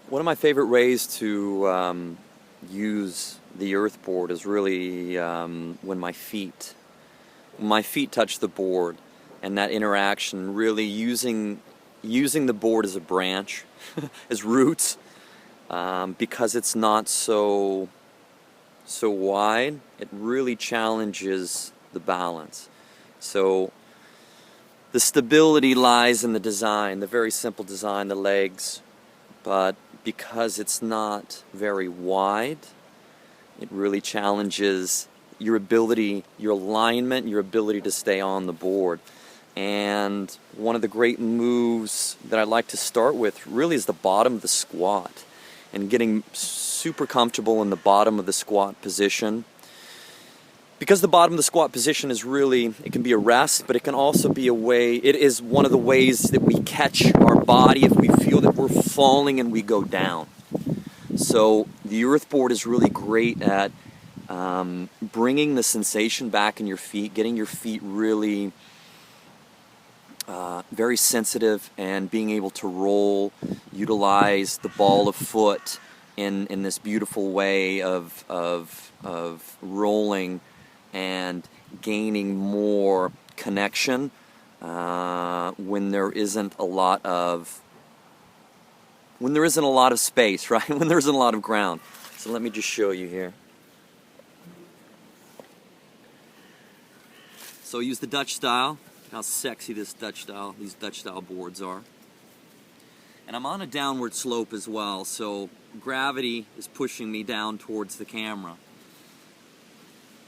One of my favorite ways to use the earth board is really when my feet touch the board, and that interaction, really using the board as a branch, as roots, because it's not so wide. It really challenges the balance. So the stability lies in the design, the very simple design, the legs, but because it's not very wide, it really challenges your ability, your alignment, your ability to stay on the board. And one of the great moves that I like to start with really is the bottom of the squat, and getting super comfortable in the bottom of the squat position. Because the bottom of the squat position is really, it can be a rest, but it can also be a way, it is one of the ways that we catch our body if we feel that we're falling and we go down. So the earth board is really great at bringing the sensation back in your feet, getting your feet really very sensitive, and being able to roll, utilize the ball of foot in this beautiful way of rolling and gaining more connection when there isn't a lot of space, right? When there isn't a lot of ground. So let me just show you here. So use the Dutch style. How sexy these Dutch style boards are. And I'm on a downward slope as well, so gravity is pushing me down towards the camera.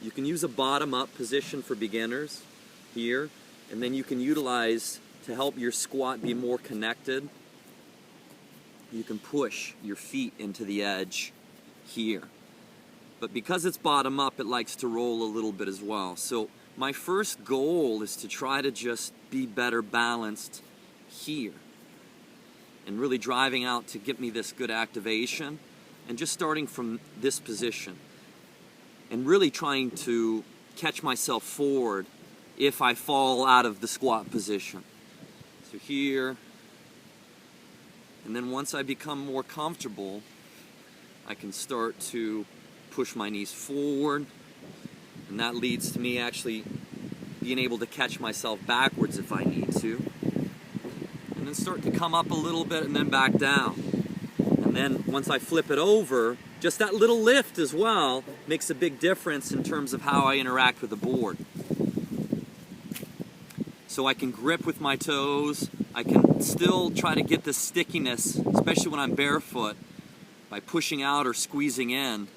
You can use a bottom-up position for beginners here, and then you can utilize, to help your squat be more connected, you can push your feet into the edge here. But because it's bottom-up, it likes to roll a little bit as well. So my first goal is to try to just be better balanced here, and really driving out to get me this good activation, and just starting from this position, and really trying to catch myself forward if I fall out of the squat position. So here, and then once I become more comfortable, I can start to push my knees forward, and that leads to me actually being able to catch myself backwards if I need to, and then start to come up a little bit and then back down. And then once I flip it over, just that little lift as well makes a big difference in terms of how I interact with the board. So I can grip with my toes, I can still try to get the stickiness, especially when I'm barefoot, by pushing out or squeezing in.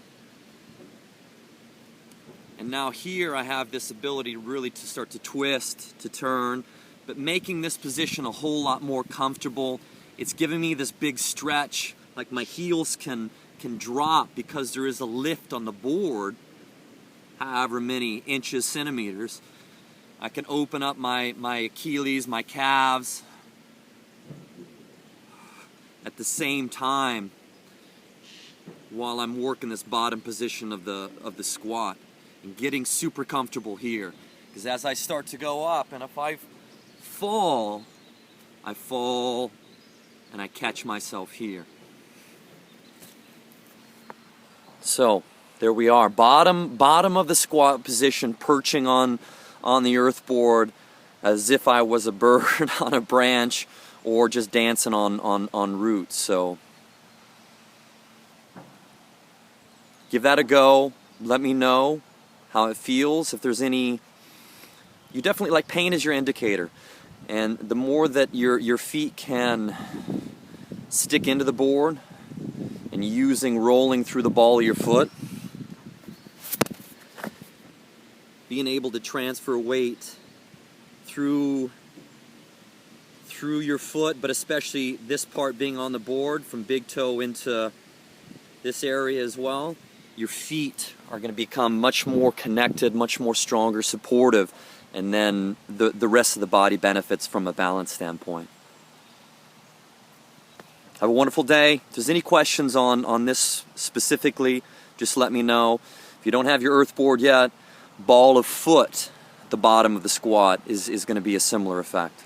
And now here I have this ability really to start to twist, to turn, but making this position a whole lot more comfortable. It's giving me this big stretch, like my heels can drop because there is a lift on the board, however many inches, centimeters. I can open up my Achilles, my calves at the same time while I'm working this bottom position of the squat, and getting super comfortable here. Because as I start to go up, and if I fall and I catch myself here. So there we are, bottom of the squat position, perching on the earth board as if I was a bird on a branch, or just dancing on roots. So give that a go. Let me know how it feels. If there's any, you definitely, like, pain is your indicator, and the more that your feet can stick into the board, and using rolling through the ball of your foot, being able to transfer weight through your foot, but especially this part being on the board, from big toe into this area as well, your feet are going to become much more connected, much more stronger, supportive, and then the rest of the body benefits from a balance standpoint. Have a wonderful day. If there's any questions on this specifically, just let me know. If you don't have your earth board yet, ball of foot at the bottom of the squat is going to be a similar effect.